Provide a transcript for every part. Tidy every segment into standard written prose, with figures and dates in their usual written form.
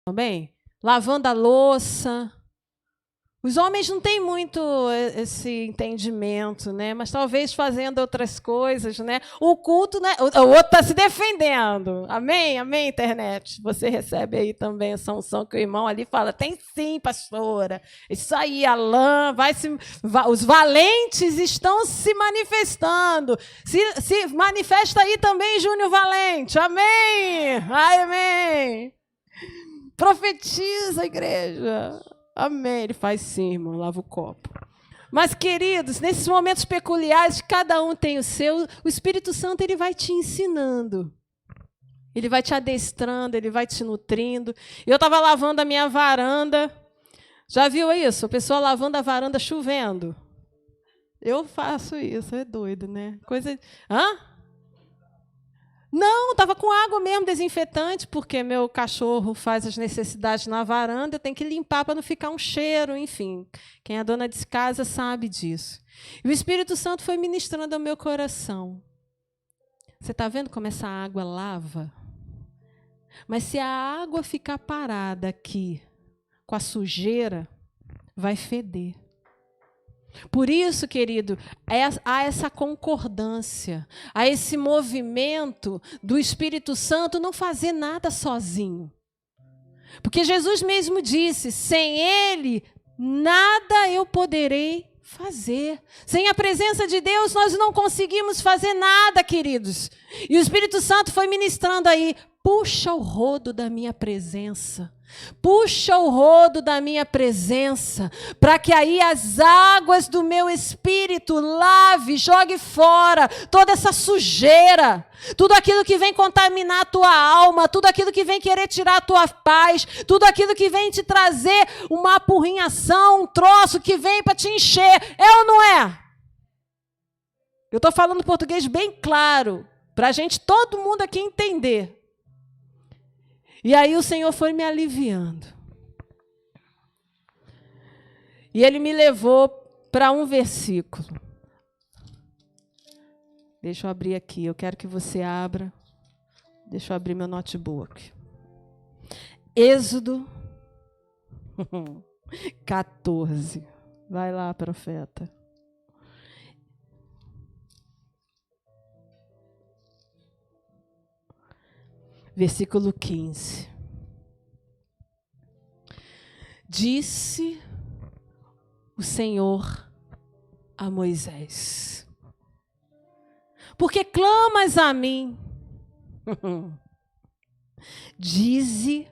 também, lavando a louça. Os homens não têm muito esse entendimento, né? Mas talvez fazendo outras coisas, né? O culto, né? O outro está se defendendo. Amém? Amém, internet? Você recebe aí também essa unção que o irmão ali fala, tem sim, pastora. Isso aí, Alain, os valentes estão se manifestando. Se manifesta aí também, Júnior Valente. Amém? Amém. Profetiza, igreja. Amém. Ele faz sim, irmão. Lava o copo. Mas, queridos, nesses momentos peculiares, cada um tem o seu, o Espírito Santo ele vai te ensinando. Ele vai te adestrando, ele vai te nutrindo. Eu estava lavando a minha varanda. Já viu isso? A pessoa lavando a varanda chovendo. Eu faço isso, é doido, né? Coisa... Hã? Não, estava com água mesmo, desinfetante, porque meu cachorro faz as necessidades na varanda, eu tenho que limpar para não ficar um cheiro, enfim. Quem é dona de casa sabe disso. E o Espírito Santo foi ministrando ao meu coração. Você está vendo como essa água lava? Mas se a água ficar parada aqui, com a sujeira, vai feder. Por isso, querido, há essa concordância, há esse movimento do Espírito Santo não fazer nada sozinho. Porque Jesus mesmo disse, sem Ele, nada eu poderei fazer. Sem a presença de Deus, nós não conseguimos fazer nada, queridos. E o Espírito Santo foi ministrando aí, puxa o rodo da minha presença. Puxa o rodo da minha presença, para que aí as águas do meu espírito lave, jogue fora toda essa sujeira, tudo aquilo que vem contaminar a tua alma, tudo aquilo que vem querer tirar a tua paz, tudo aquilo que vem te trazer uma apurrinhação, um troço que vem para te encher, é ou não é? Eu estou falando português bem claro, para a gente, todo mundo aqui entender. E aí o Senhor foi me aliviando. E Ele me levou para um versículo. Deixa eu abrir aqui, eu quero que você abra. Deixa eu abrir meu notebook. Êxodo 14. Vai lá, profeta. Versículo 15. Disse o Senhor a Moisés: porque clamas a mim? Dize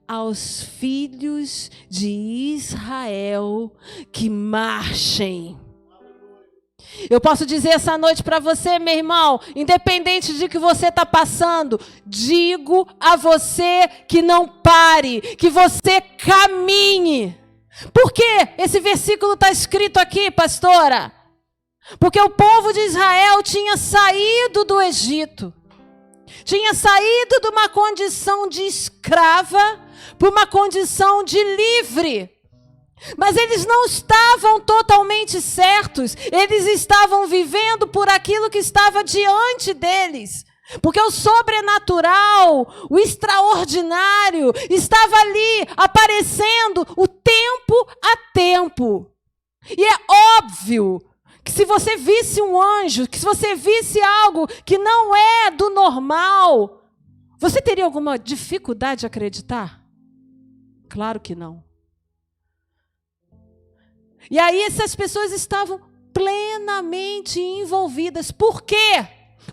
aos filhos de Israel que marchem. Eu posso dizer essa noite para você, meu irmão, independente de que você está passando, digo a você que não pare, que você caminhe. Por que esse versículo está escrito aqui, pastora? Porque o povo de Israel tinha saído do Egito, tinha saído de uma condição de escrava para uma condição de livre. Mas eles não estavam totalmente certos, eles estavam vivendo por aquilo que estava diante deles. Porque o sobrenatural, o extraordinário, estava ali aparecendo o tempo a tempo. E é óbvio que se você visse um anjo, que se você visse algo que não é do normal, você teria alguma dificuldade de acreditar? Claro que não. E aí essas pessoas estavam plenamente envolvidas. Por quê?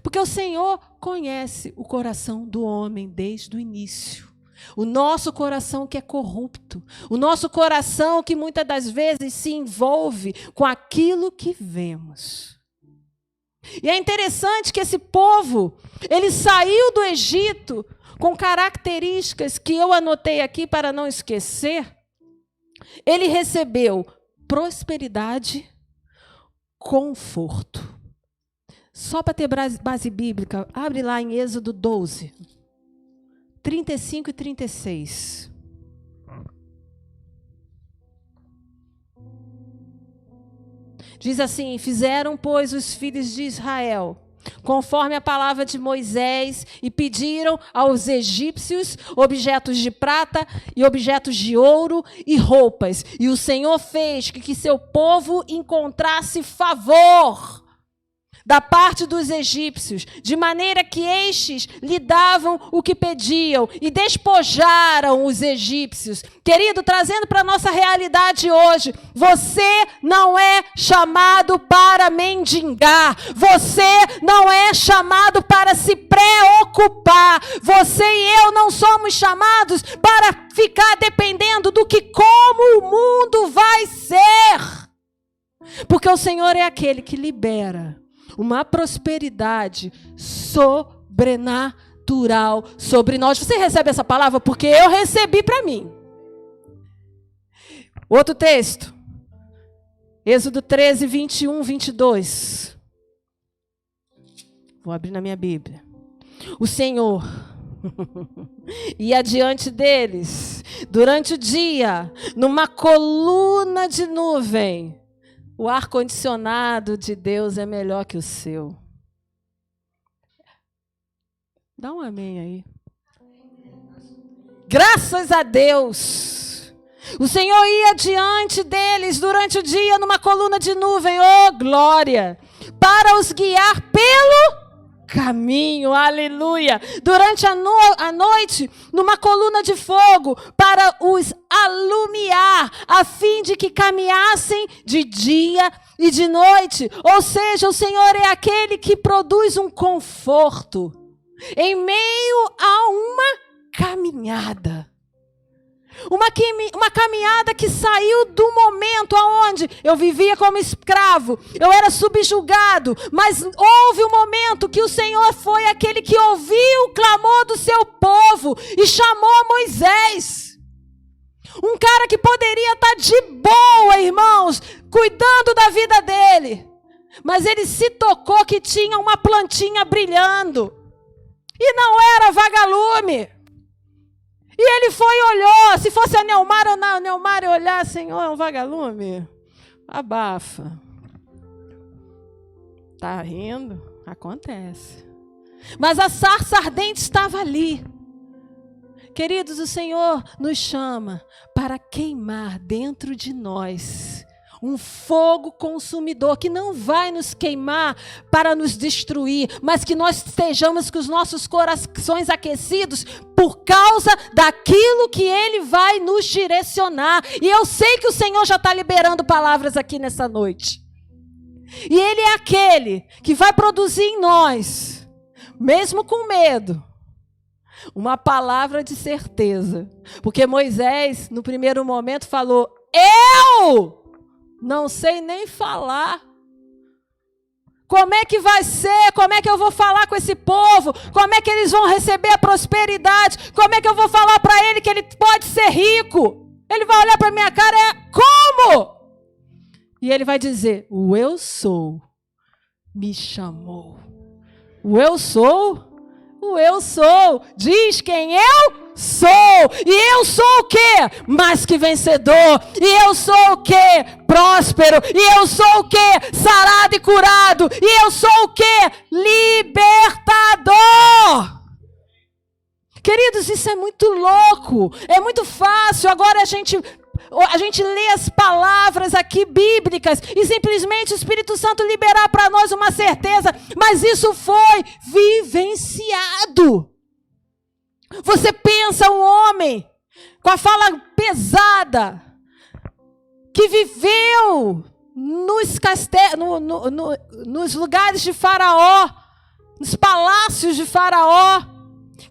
Porque o Senhor conhece o coração do homem desde o início. O nosso coração que é corrupto. O nosso coração que muitas das vezes se envolve com aquilo que vemos. E é interessante que esse povo, ele saiu do Egito com características que eu anotei aqui para não esquecer. Ele recebeu prosperidade, conforto. Só para ter base bíblica, abre lá em Êxodo 12, 35 e 36. Diz assim: fizeram, pois, os filhos de Israel conforme a palavra de Moisés, e pediram aos egípcios objetos de prata e objetos de ouro e roupas. E o Senhor fez que seu povo encontrasse favor da parte dos egípcios, de maneira que estes lhe davam o que pediam e despojaram os egípcios. Querido, trazendo para a nossa realidade hoje, você não é chamado para mendigar, você não é chamado para se preocupar, você e eu não somos chamados para ficar dependendo do que como o mundo vai ser, porque o Senhor é aquele que libera uma prosperidade sobrenatural sobre nós. Você recebe essa palavra? Porque eu recebi para mim. Outro texto. Êxodo 13, 21, 22. Vou abrir na minha Bíblia. O Senhor ia diante deles durante o dia, numa coluna de nuvem. O ar-condicionado de Deus é melhor que o seu. Dá um amém aí. Graças a Deus. O Senhor ia diante deles durante o dia numa coluna de nuvem, oh glória, para os guiar pelo caminho, aleluia. Durante a noite, numa coluna de fogo, para os alumiar, a fim de que caminhassem de dia e de noite. Ou seja, o Senhor é aquele que produz um conforto em meio a uma caminhada. Uma caminhada que saiu do momento onde eu vivia como escravo, eu era subjugado, mas houve um momento que o Senhor foi aquele que ouviu o clamor do seu povo e chamou Moisés. Um cara que poderia estar de boa, irmãos, cuidando da vida dele, mas ele se tocou que tinha uma plantinha brilhando, e não era vagalume. E ele foi e olhou. Se fosse a Neumar ou não, a Neumar ia olhar, Senhor, é um vagalume? Abafa. Tá rindo? Acontece. Mas a sarça ardente estava ali. Queridos, o Senhor nos chama para queimar dentro de nós um fogo consumidor que não vai nos queimar para nos destruir, mas que nós estejamos com os nossos corações aquecidos por causa daquilo que Ele vai nos direcionar. E eu sei que o Senhor já está liberando palavras aqui nessa noite. E Ele é aquele que vai produzir em nós, mesmo com medo, uma palavra de certeza. Porque Moisés, no primeiro momento, falou: eu não sei nem falar. Como é que vai ser? Como é que eu vou falar com esse povo? Como é que eles vão receber a prosperidade? Como é que eu vou falar para ele que ele pode ser rico? Ele vai olhar para minha cara e como? E ele vai dizer: o eu sou me chamou. O eu sou? O eu sou diz quem eu sou. E eu sou o quê? Mais que vencedor. E eu sou o quê? Próspero. E eu sou o quê? Sarado e curado. E eu sou o quê? Libertador. Queridos, isso é muito louco. É muito fácil. Agora a gente lê as palavras aqui bíblicas e simplesmente o Espírito Santo liberar para nós uma certeza, mas isso foi vivenciado. Você pensa um homem com a fala pesada, que viveu nos lugares de Faraó, nos palácios de Faraó,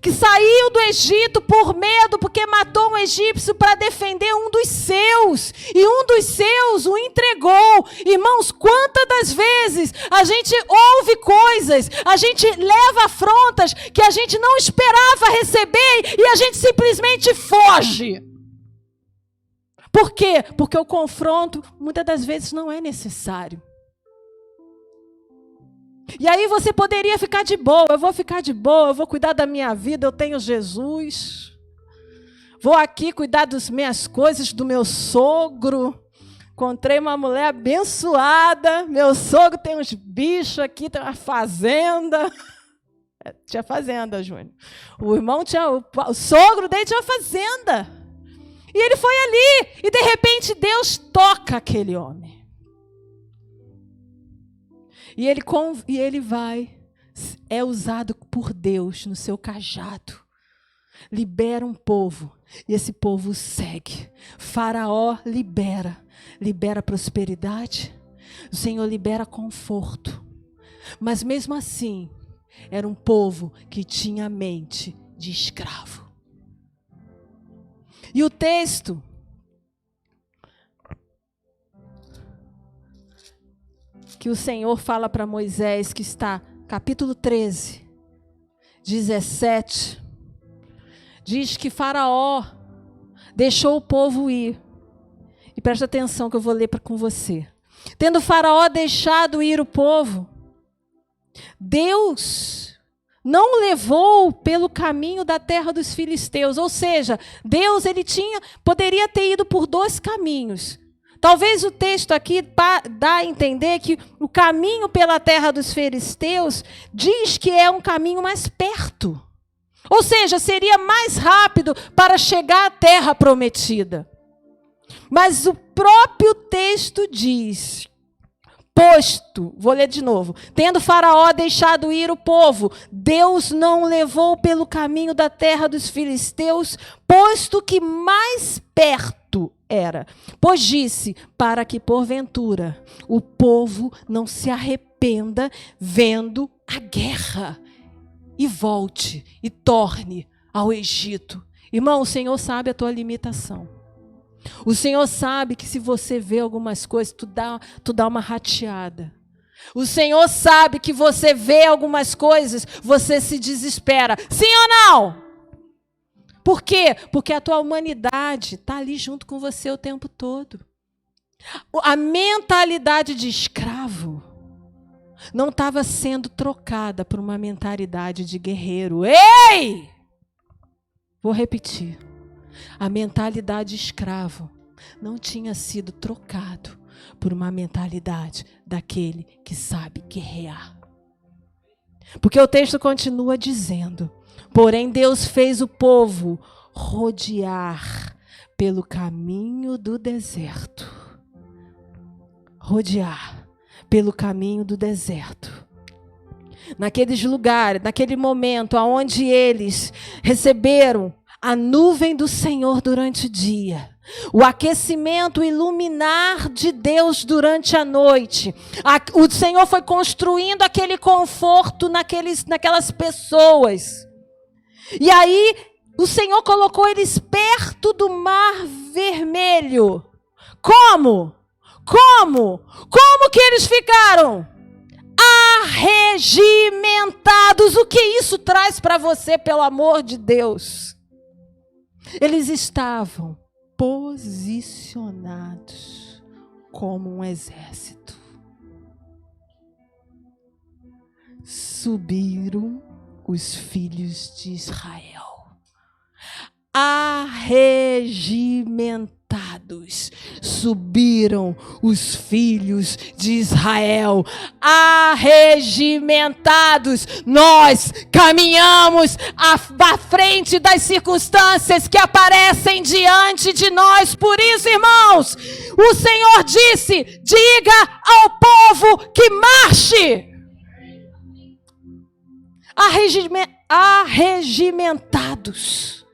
que saiu do Egito por medo, porque matou um egípcio para defender um dos seus, e um dos seus o entregou. Irmãos, quantas das vezes a gente ouve coisas, a gente leva afrontas que a gente não esperava receber e a gente simplesmente foge. Por quê? Porque o confronto muitas das vezes não é necessário. E aí você poderia ficar de boa, eu vou ficar de boa, eu vou cuidar da minha vida, eu tenho Jesus. Vou aqui cuidar das minhas coisas, do meu sogro, Encontrei uma mulher abençoada. Meu sogro tem uns bichos aqui, tem uma fazenda. Tinha fazenda, Júnior. O irmão tinha... O sogro dele tinha uma fazenda. E ele foi ali. E de repente Deus toca aquele homem. E ele vai... É usado por Deus no seu cajado. Libera um povo. E esse povo segue. Faraó libera. Libera prosperidade. O Senhor libera conforto. Mas mesmo assim, era um povo que tinha mente de escravo. E o texto que o Senhor fala para Moisés, que está capítulo 13, 17, diz que Faraó deixou o povo ir. E presta atenção que eu vou ler com você. Tendo Faraó deixado ir o povo, Deus não levou pelo caminho da terra dos filisteus. Ou seja, Deus poderia ter ido por dois caminhos. Talvez o texto aqui dá a entender que o caminho pela terra dos filisteus diz que é um caminho mais perto. Ou seja, seria mais rápido para chegar à terra prometida. Mas o próprio texto diz, vou ler de novo, tendo Faraó deixado ir o povo, Deus não levou pelo caminho da terra dos filisteus, posto que mais perto era. Pois disse, para que porventura o povo não se arrependa vendo a guerra, e volte e torne ao Egito. Irmão, o Senhor sabe a tua limitação. O Senhor sabe que se você vê algumas coisas, tu dá uma rateada. O Senhor sabe que você vê algumas coisas, você se desespera. Sim ou não? Por quê? Porque a tua humanidade está ali junto com você o tempo todo. A mentalidade de escravo não estava sendo trocada por uma mentalidade de guerreiro. Ei! Vou repetir. A mentalidade escravo não tinha sido trocado por uma mentalidade daquele que sabe guerrear. Porque o texto continua dizendo, porém Deus fez o povo rodear pelo caminho do deserto. Rodear pelo caminho do deserto. Naqueles lugares, naquele momento onde eles receberam a nuvem do Senhor durante o dia, o aquecimento, o iluminar de Deus durante a noite, o Senhor foi construindo aquele conforto naquelas pessoas. E aí o Senhor colocou eles perto do Mar Vermelho. Como? Como que eles ficaram? Arregimentados. O que isso traz para você, pelo amor de Deus? Eles estavam posicionados como um exército. Subiram os filhos de Israel. Arregimentados. Subiram os filhos de Israel. Arregimentados. Nós caminhamos à frente das circunstâncias que aparecem diante de nós. Por isso, irmãos, o Senhor disse, diga ao povo que marche. Arregimentados.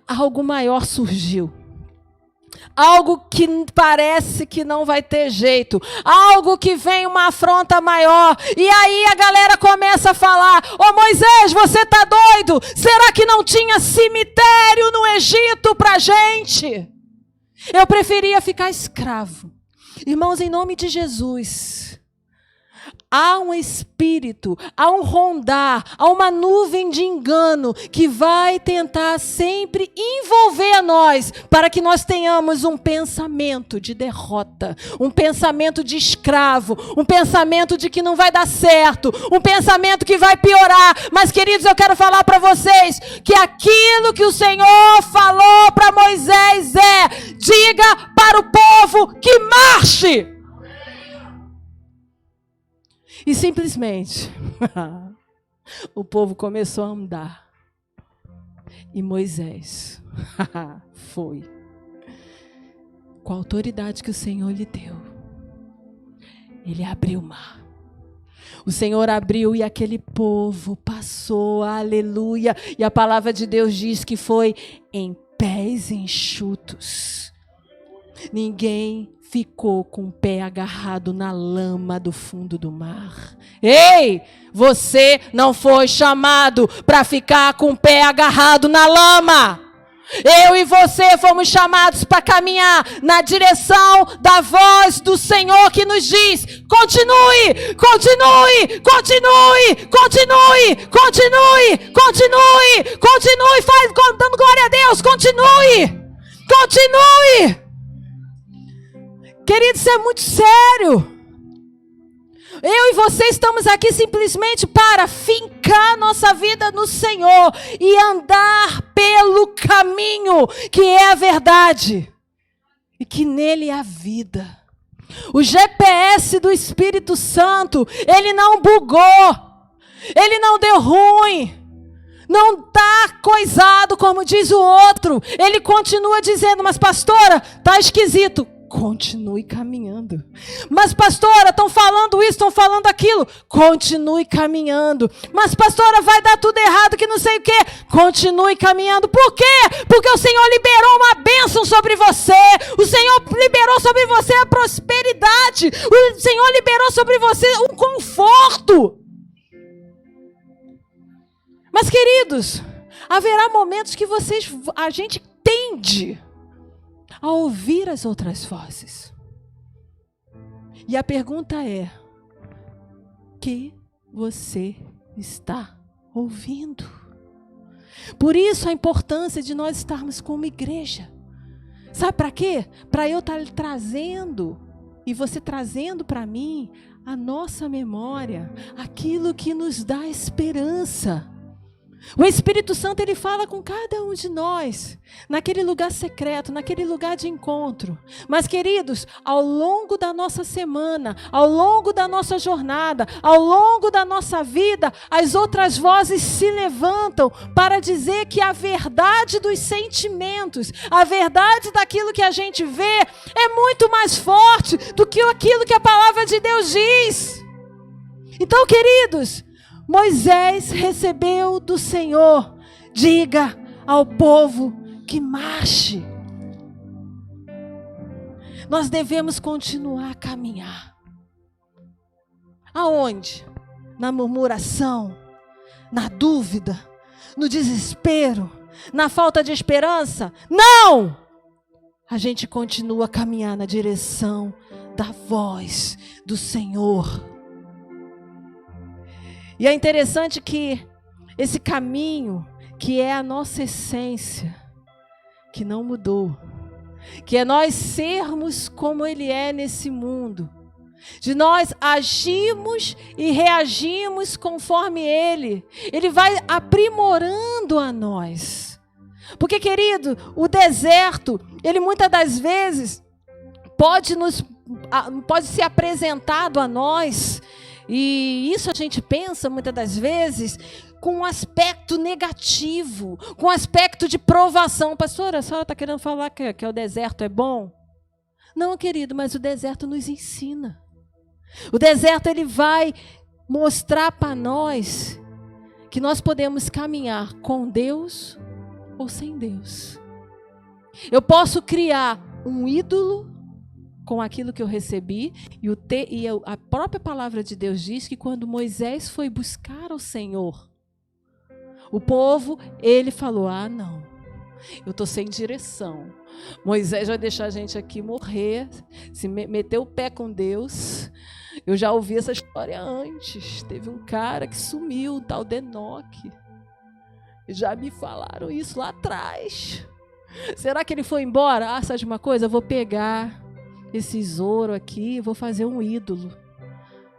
Algo maior surgiu. Algo que parece que não vai ter jeito. Algo que vem uma afronta maior. E aí a galera começa a falar: ô Moisés, você tá doido? Será que não tinha cemitério no Egito pra gente? Eu preferia ficar escravo. Irmãos, em nome de Jesus, há um espírito, há um rondar, há uma nuvem de engano que vai tentar sempre envolver a nós para que nós tenhamos um pensamento de derrota, um pensamento de escravo, um pensamento de que não vai dar certo, um pensamento que vai piorar. Mas, queridos, eu quero falar para vocês que aquilo que o Senhor falou para Moisés diga para o povo que marche. E simplesmente, o povo começou a andar. E Moisés foi. Com a autoridade que o Senhor lhe deu, ele abriu o mar. O Senhor abriu e aquele povo passou, aleluia. E a palavra de Deus diz que foi em pés enxutos. Ninguém ficou com o pé agarrado na lama do fundo do mar. Ei, você não foi chamado para ficar com o pé agarrado na lama. Eu e você fomos chamados para caminhar na direção da voz do Senhor que nos diz: continue, continue, continue, continue, continue, continue, continue, faz dando glória a Deus, continue, continue. Querido, isso é muito sério. Eu e você estamos aqui simplesmente para fincar nossa vida no Senhor e andar pelo caminho que é a verdade e que nele há vida. O GPS do Espírito Santo, ele não bugou, ele não deu ruim, não está coisado como diz o outro. Ele continua dizendo: mas pastora, está esquisito. Continue caminhando. Mas pastora, estão falando isso, estão falando aquilo. Continue caminhando. Mas pastora, vai dar tudo errado que não sei o quê. Continue caminhando. Por quê? Porque o Senhor liberou uma bênção sobre você. O Senhor liberou sobre você a prosperidade. O Senhor liberou sobre você um conforto. Mas, queridos, haverá momentos que a gente tende a ouvir as outras vozes. E a pergunta é: que você está ouvindo? Por isso a importância de nós estarmos como igreja. Sabe para quê? Para eu estar trazendo e você trazendo para mim a nossa memória, aquilo que nos dá esperança. O Espírito Santo, ele fala com cada um de nós, naquele lugar secreto, naquele lugar de encontro. Mas, queridos, ao longo da nossa semana, ao longo da nossa jornada, ao longo da nossa vida, as outras vozes se levantam para dizer que a verdade dos sentimentos, a verdade daquilo que a gente vê, é muito mais forte do que aquilo que a palavra de Deus diz. Então, queridos, Moisés recebeu do Senhor: diga ao povo que marche. Nós devemos continuar a caminhar. Aonde? Na murmuração, na dúvida, no desespero, na falta de esperança? Não! A gente continua a caminhar na direção da voz do Senhor. E é interessante que esse caminho, que é a nossa essência, que não mudou, que é nós sermos como Ele é nesse mundo, de nós agimos e reagimos conforme Ele vai aprimorando a nós. Porque, querido, o deserto, ele muitas das vezes pode ser apresentado a nós. E isso a gente pensa muitas das vezes com um aspecto negativo, com um aspecto de provação. Pastora, a senhora está querendo falar que o deserto é bom? Não, querido, mas o deserto nos ensina. O deserto, ele vai mostrar para nós que nós podemos caminhar com Deus ou sem Deus. Eu posso criar um ídolo com aquilo que eu recebi, e a própria palavra de Deus diz que quando Moisés foi buscar ao Senhor, o povo, ele falou: não, eu estou sem direção. Moisés vai deixar a gente aqui morrer, se meter o pé com Deus, Eu já ouvi essa história antes. Teve um cara que sumiu, o tal de Enoque. Já me falaram isso lá atrás. Será que ele foi embora? Sabe de uma coisa? Eu vou pegar esse ouro aqui e vou fazer um ídolo.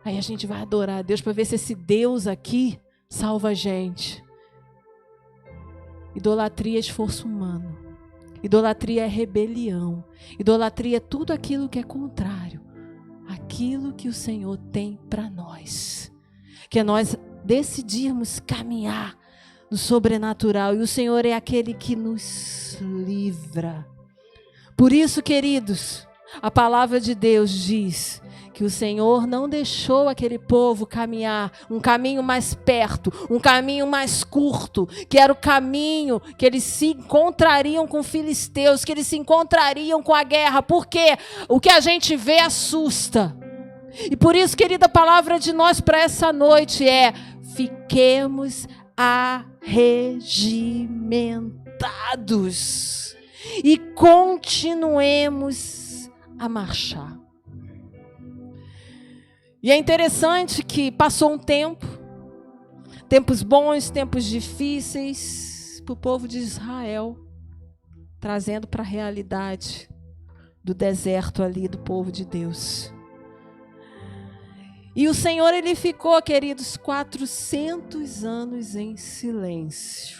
Aí a gente vai adorar a Deus para ver se esse Deus aqui salva a gente. Idolatria é esforço humano. Idolatria é rebelião. Idolatria é tudo aquilo que é contrário àquilo que o Senhor tem para nós. Que é nós decidirmos caminhar no sobrenatural. E o Senhor é aquele que nos livra. Por isso, queridos, a palavra de Deus diz que o Senhor não deixou aquele povo caminhar um caminho mais perto, um caminho mais curto, que era o caminho que eles se encontrariam com filisteus, que eles se encontrariam com a guerra, porque o que a gente vê assusta. E por isso, querida, a palavra de nós para essa noite é: fiquemos arregimentados e continuemos a marchar. E é interessante que passou um tempo, tempos bons, tempos difíceis, para o povo de Israel, trazendo para a realidade do deserto ali do povo de Deus. E o Senhor, ele ficou, queridos, 400 anos em silêncio.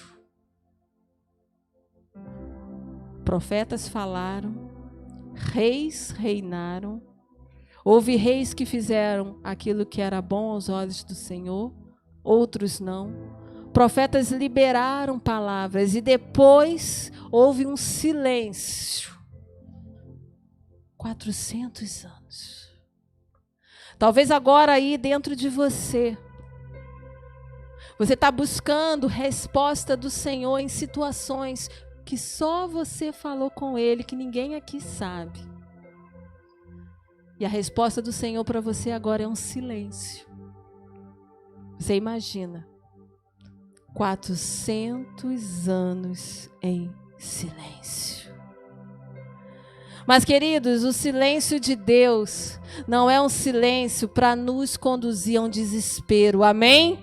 Profetas falaram, reis reinaram. Houve reis que fizeram aquilo que era bom aos olhos do Senhor, outros não. Profetas liberaram palavras e depois houve um silêncio. 400 anos. Talvez agora aí dentro de você está buscando resposta do Senhor em situações que só você falou com Ele, que ninguém aqui sabe. E a resposta do Senhor para você agora é um silêncio. Você imagina, 400 anos em silêncio. Mas, queridos, o silêncio de Deus não é um silêncio para nos conduzir a um desespero, amém?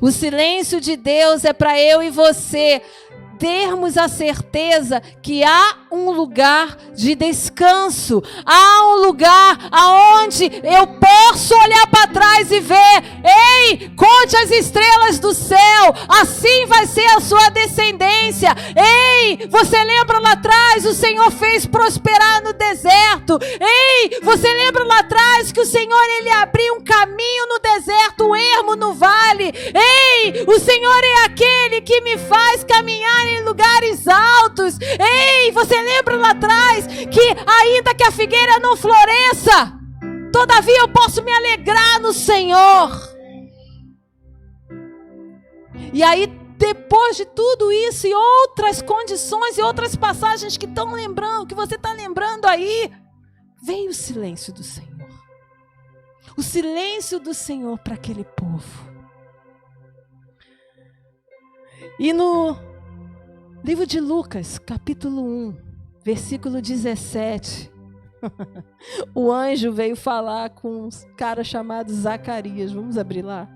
O silêncio de Deus é para eu e você termos a certeza que há um lugar de descanso, há um lugar aonde eu posso olhar para trás e ver: ei, conte as estrelas do céu, assim vai ser a sua descendência. Ei, você lembra lá atrás, o Senhor fez prosperar no deserto. Ei, você lembra lá atrás que o Senhor, ele abriu um caminho no deserto, um ermo no vale. Ei, o Senhor é aquele que me faz caminhar em lugares altos. Ei, você lembra lá atrás que ainda que a figueira não floresça, todavia eu posso me alegrar no Senhor. E aí, depois de tudo isso e outras condições e outras passagens que estão lembrando, que você está lembrando aí, veio o silêncio do Senhor. O silêncio do Senhor para aquele povo. E no livro de Lucas, capítulo 1, versículo 17, o anjo veio falar com um cara chamado Zacarias. Vamos abrir lá?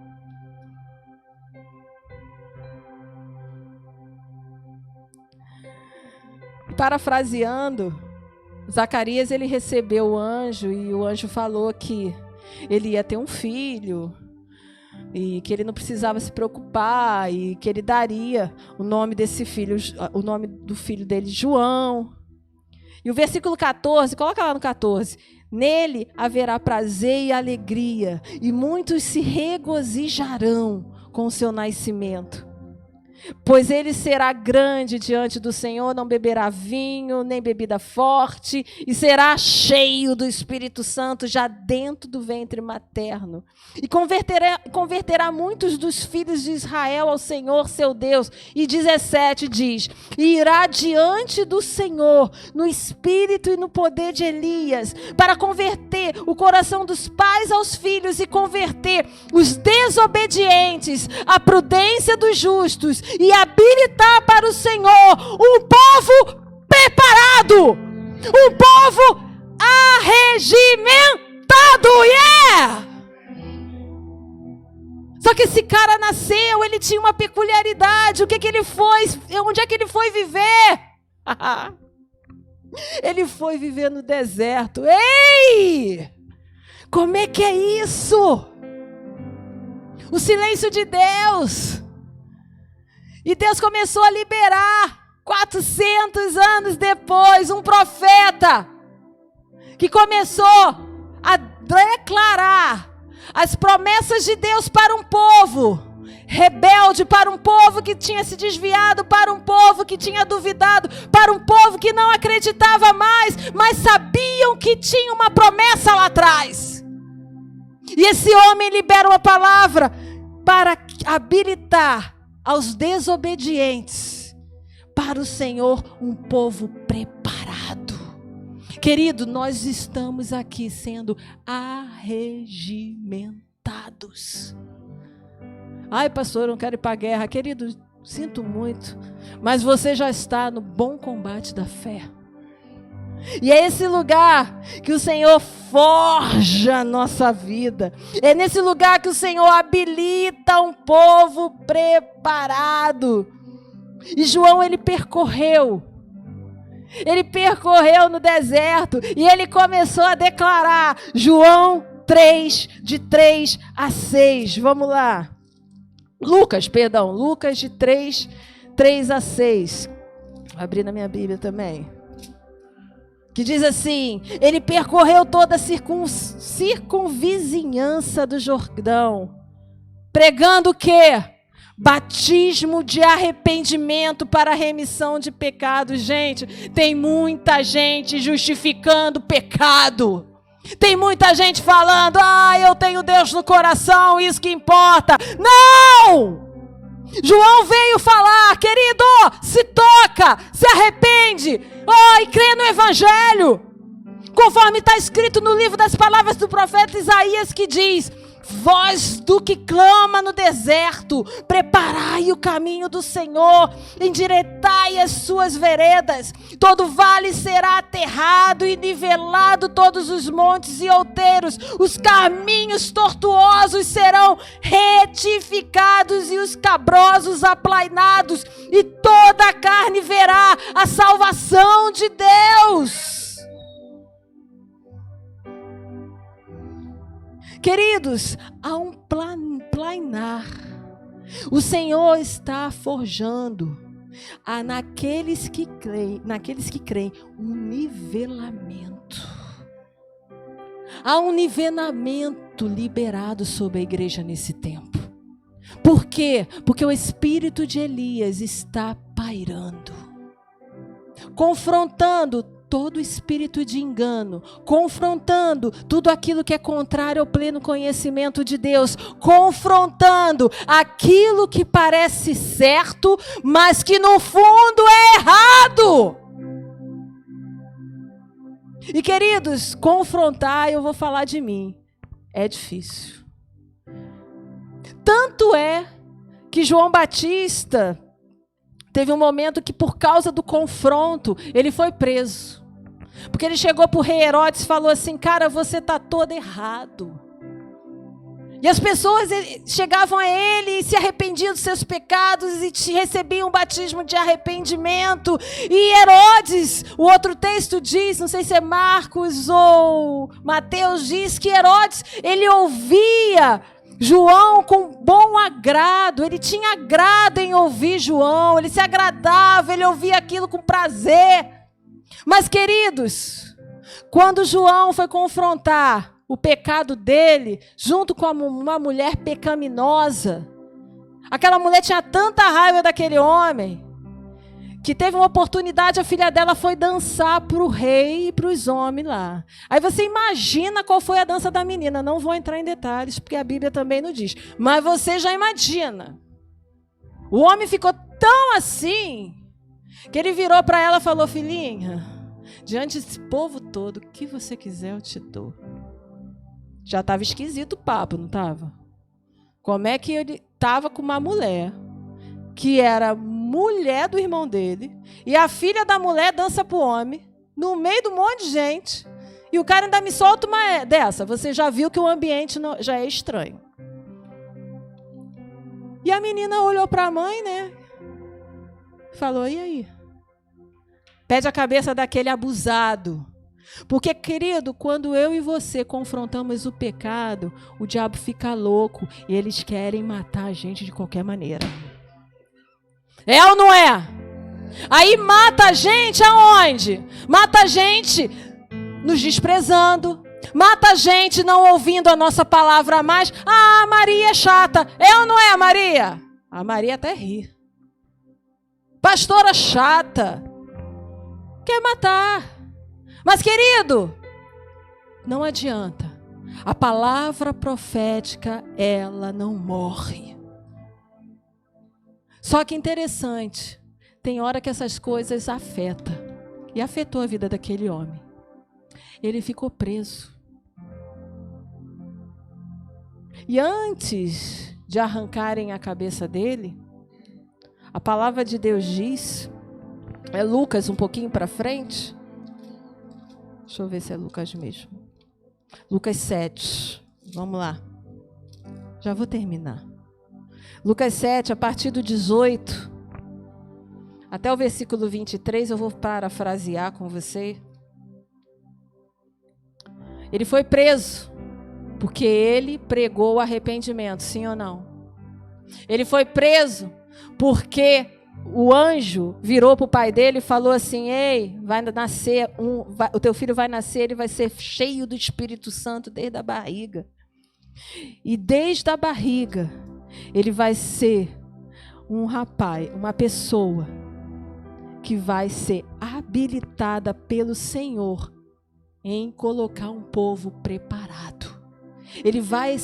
Parafraseando, Zacarias, ele recebeu o anjo e o anjo falou que ele ia ter um filho e que ele não precisava se preocupar e que ele daria o nome desse filho, o nome do filho dele, João. E o versículo 14, coloca lá no 14: nele haverá prazer e alegria, e muitos se regozijarão com o seu nascimento. Pois ele será grande diante do Senhor, não beberá vinho, nem bebida forte, e será cheio do Espírito Santo já dentro do ventre materno. E converterá muitos dos filhos de Israel ao Senhor, seu Deus. E 17 diz: e irá diante do Senhor, no espírito e no poder de Elias, para converter o coração dos pais aos filhos e converter os desobedientes à prudência dos justos, e habilitar para o Senhor um povo preparado, um povo arregimentado. Yeah! Só que esse cara nasceu, ele tinha uma peculiaridade. O que ele foi? Onde é que ele foi viver? Ele foi viver no deserto. Ei! Como é que é isso? O silêncio de Deus. E Deus começou a liberar, 400 anos depois, um profeta que começou a declarar as promessas de Deus para um povo rebelde, para um povo que tinha se desviado, para um povo que tinha duvidado, para um povo que não acreditava mais, mas sabiam que tinha uma promessa lá atrás. E esse homem libera uma palavra para habilitar aos desobedientes para o Senhor um povo preparado. Querido, nós estamos aqui sendo arregimentados. Ai, pastor, eu não quero ir para a guerra. Querido, sinto muito, mas você já está no bom combate da fé. E é esse lugar que o Senhor forja a nossa vida. É nesse lugar que o Senhor habilita um povo preparado. E João, ele percorreu no deserto e ele começou a declarar. João 3, de 3 a 6. Vamos lá. Lucas de 3 a 6. Vou abrir na minha Bíblia também. Que diz assim: ele percorreu toda a circunvizinhança do Jordão, pregando o quê? Batismo de arrependimento para a remissão de pecados. Gente, tem muita gente justificando pecado. Tem muita gente falando: eu tenho Deus no coração, isso que importa. Não! João veio falar: querido, se toca, se arrepende, e crê no Evangelho. Conforme está escrito no livro das palavras do profeta Isaías, que diz: voz do que clama no deserto, preparai o caminho do Senhor, endireitai as suas veredas, todo vale será aterrado e nivelado, todos os montes e outeiros, os caminhos tortuosos serão retificados e os cabrosos aplainados, e toda a carne verá a salvação de Deus. Queridos, há um plainar. O Senhor está forjando naqueles que creem, um nivelamento. Há um nivelamento liberado sobre a igreja nesse tempo. Por quê? Porque o espírito de Elias está pairando, confrontando todo espírito de engano, confrontando tudo aquilo que é contrário ao pleno conhecimento de Deus, confrontando aquilo que parece certo, mas que no fundo é errado. E queridos, confrontar, eu vou falar de mim, é difícil. Tanto é que João Batista teve um momento que, por causa do confronto, ele foi preso. Porque ele chegou para o rei Herodes e falou assim: cara, você está todo errado. E as pessoas chegavam a ele e se arrependiam dos seus pecados e recebiam um batismo de arrependimento. E Herodes, o outro texto diz, não sei se é Marcos ou Mateus, diz que Herodes, ele ouvia João com bom agrado, ele tinha agrado em ouvir João, ele se agradava, ele ouvia aquilo com prazer. Mas, queridos, quando João foi confrontar o pecado dele, junto com uma mulher pecaminosa, aquela mulher tinha tanta raiva daquele homem, que teve uma oportunidade, a filha dela foi dançar para o rei e para os homens lá. Aí você imagina qual foi a dança da menina. Não vou entrar em detalhes, porque a Bíblia também não diz. Mas você já imagina. O homem ficou tão assim, que ele virou para ela e falou: filhinha, diante desse povo todo, o que você quiser eu te dou. Já estava esquisito o papo, não estava? Como é que ele estava com uma mulher que era mulher do irmão dele, e a filha da mulher dança pro homem, no meio de um monte de gente, e o cara ainda me solta uma dessa. Você já viu que o ambiente já é estranho. E a menina olhou para a mãe, né? Falou, e aí? Pede a cabeça daquele abusado. Porque, querido, quando eu e você confrontamos o pecado, o diabo fica louco e eles querem matar a gente de qualquer maneira. É ou não é? Aí mata a gente aonde? Mata a gente nos desprezando. Mata a gente não ouvindo a nossa palavra mais. Ah, a Maria é chata. É ou não é, Maria? A Maria até ri. Pastora chata. Quer matar. Mas, querido, não adianta. A palavra profética, ela não morre. Só que interessante, tem hora que essas coisas afetam. E afetou a vida daquele homem. Ele ficou preso. E antes de arrancarem a cabeça dele, a palavra de Deus diz, é Lucas um pouquinho para frente. Deixa eu ver se é Lucas mesmo. Lucas 7. Vamos lá. Já vou terminar. Lucas 7, a partir do 18, até o versículo 23, eu vou parafrasear com você. Ele foi preso, porque ele pregou o arrependimento, sim ou não? Ele foi preso, porque o anjo virou para o pai dele e falou assim, ei, o teu filho vai nascer, ele vai ser cheio do Espírito Santo desde a barriga. E desde a barriga, ele vai ser um rapaz, uma pessoa que vai ser habilitada pelo Senhor em colocar um povo preparado. Ele vai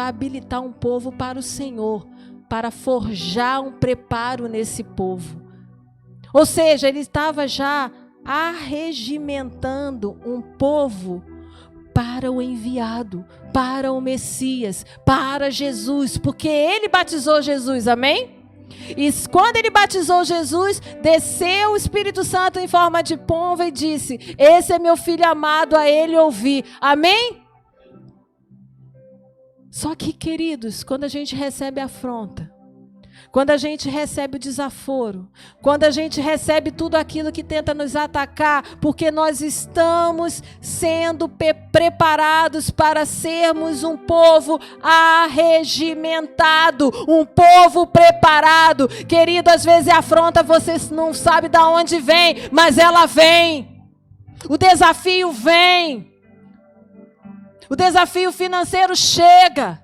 habilitar um povo para o Senhor, para forjar um preparo nesse povo. Ou seja, ele estava já arregimentando um povo para o enviado, para o Messias, para Jesus, porque ele batizou Jesus, amém? E quando ele batizou Jesus, desceu o Espírito Santo em forma de pomba e disse, esse é meu filho amado, a ele ouvi, amém? Só que, queridos, quando a gente recebe a afronta, quando a gente recebe o desaforo, quando a gente recebe tudo aquilo que tenta nos atacar, porque nós estamos sendo preparados para sermos um povo arregimentado, um povo preparado. Querido, às vezes a afronta você não sabe de onde vem, mas ela vem. O desafio vem. O desafio financeiro chega.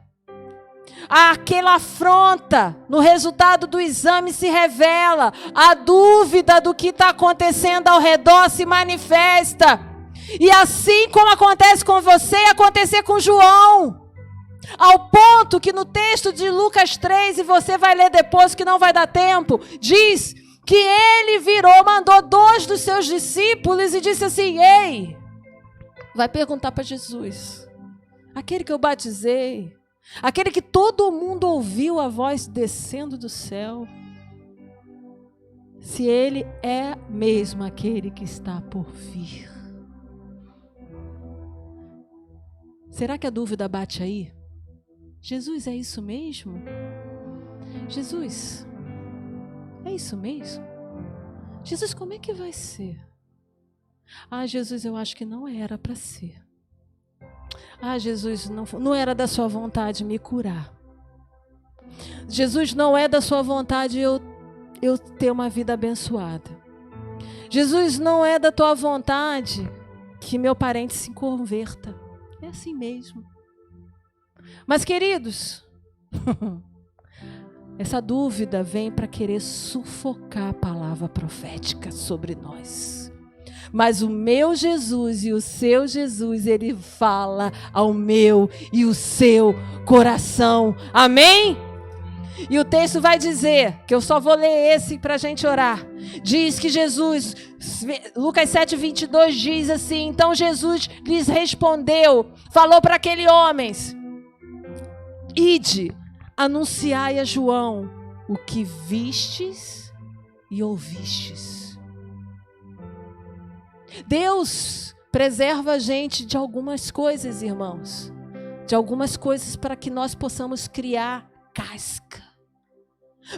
Aquela afronta, no resultado do exame se revela. A dúvida do que está acontecendo ao redor se manifesta. E assim como acontece com você, acontecer com João. Ao ponto que no texto de Lucas 3, e você vai ler depois que não vai dar tempo, diz que ele virou, mandou 2 dos seus discípulos e disse assim, ei, vai perguntar para Jesus, aquele que eu batizei, aquele que todo mundo ouviu a voz descendo do céu, se ele é mesmo aquele que está por vir. Será que a dúvida bate aí? Jesus, é isso mesmo? Jesus, é isso mesmo? Jesus, como é que vai ser? Ah, Jesus, eu acho que não era para ser. Ah, Jesus, não era da sua vontade me curar. Jesus, não é da sua vontade eu ter uma vida abençoada. Jesus, não é da tua vontade que meu parente se converta. É assim mesmo. Mas, queridos, essa dúvida vem para querer sufocar a palavra profética sobre nós. Mas o meu Jesus e o seu Jesus, ele fala ao meu e o seu coração. Amém? E o texto vai dizer, que eu só vou ler esse para a gente orar. Diz que Jesus, Lucas 7, 22 diz assim, então Jesus lhes respondeu, falou para aqueles homens, ide, anunciai a João o que vistes e ouvistes. Deus preserva a gente de algumas coisas, irmãos. De algumas coisas para que nós possamos criar casca.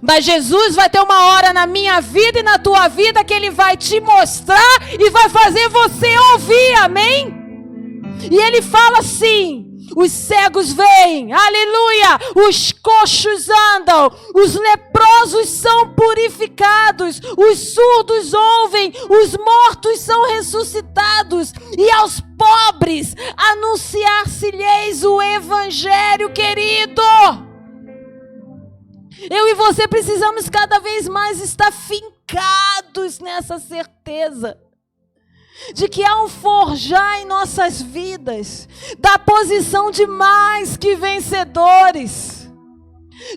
Mas Jesus vai ter uma hora na minha vida e na tua vida que Ele vai te mostrar e vai fazer você ouvir, amém? E Ele fala assim: os cegos veem, aleluia, os coxos andam, os leprosos são purificados, os surdos ouvem, os mortos são ressuscitados, e aos pobres anunciar-se-lhes o evangelho, querido. Eu e você precisamos cada vez mais estar fincados nessa certeza de que há um forjar em nossas vidas, da posição de mais que vencedores.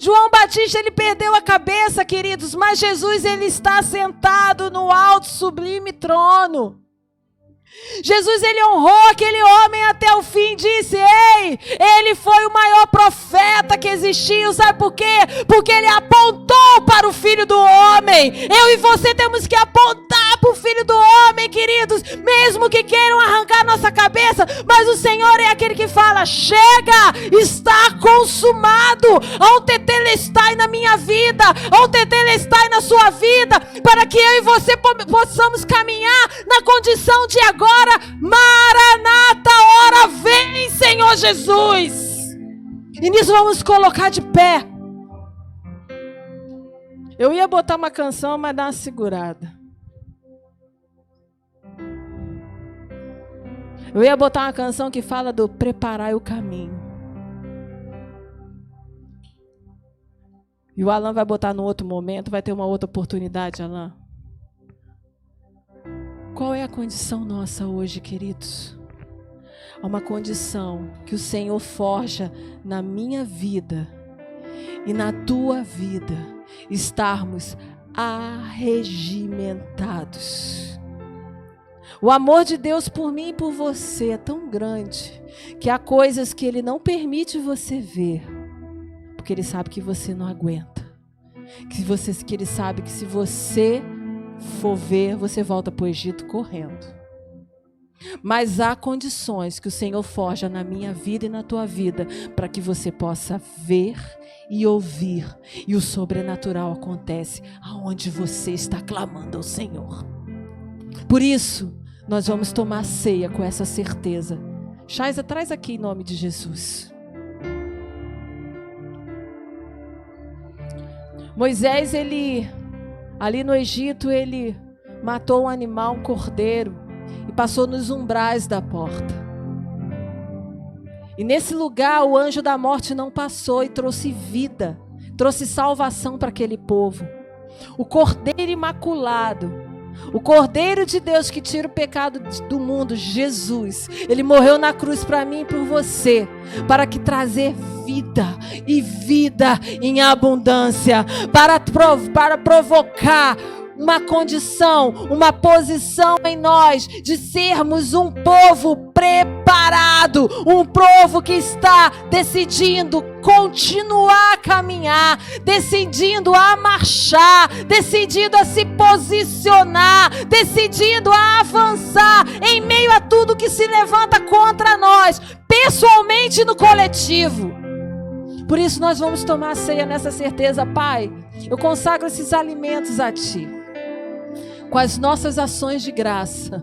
João Batista, ele perdeu a cabeça, queridos, mas Jesus, ele está sentado no alto sublime trono. Jesus, ele honrou aquele homem até o fim, disse: ei, ele foi o maior profeta que existiu, sabe por quê? Porque ele apontou para o Filho do Homem. Eu e você temos que apontar para o Filho do Homem, queridos, mesmo que queiram arrancar nossa cabeça, mas o Senhor é aquele que fala: chega, está consumado. Ontetelestai na minha vida, ontetelestai na sua vida, para que eu e você possamos caminhar na condição de agora. Maranata, hora vem, Senhor Jesus. E nisso vamos colocar de pé. Eu ia botar uma canção, mas dá uma segurada. Eu ia botar uma canção que fala do preparar o caminho. E o Alan vai botar no outro momento, vai ter uma outra oportunidade, Alan. Qual é a condição nossa hoje, queridos? Há uma condição que o Senhor forja na minha vida e na tua vida, estarmos arregimentados. O amor de Deus por mim e por você é tão grande que há coisas que Ele não permite você ver, porque Ele sabe que você não aguenta, que Ele sabe que se você for ver, você volta para o Egito correndo. Mas há condições que o Senhor forja na minha vida e na tua vida para que você possa ver e ouvir, e o sobrenatural acontece aonde você está clamando ao Senhor. Por isso, nós vamos tomar ceia com essa certeza. Shaisa, traz aqui em nome de Jesus. Moisés, ali no Egito, ele matou um animal, um cordeiro, e passou nos umbrais da porta. E nesse lugar o anjo da morte não passou e trouxe vida, trouxe salvação para aquele povo. O cordeiro imaculado, o cordeiro de Deus que tira o pecado do mundo, Jesus, ele morreu na cruz para mim e por você, para que trazer vida e vida em abundância, para provocar uma condição, uma posição em nós de sermos um povo preparado, um povo que está decidindo continuar a caminhar, decidindo a marchar, decidindo a se posicionar, decidindo a avançar em meio a tudo que se levanta contra nós, pessoalmente e no coletivo. Por isso nós vamos tomar a ceia nessa certeza. Pai, eu consagro esses alimentos a Ti, com as nossas ações de graça,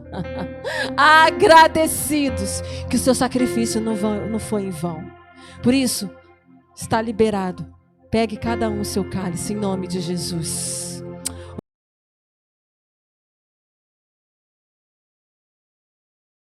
agradecidos que o Seu sacrifício não foi em vão. Por isso, está liberado. Pegue cada um o seu cálice em nome de Jesus.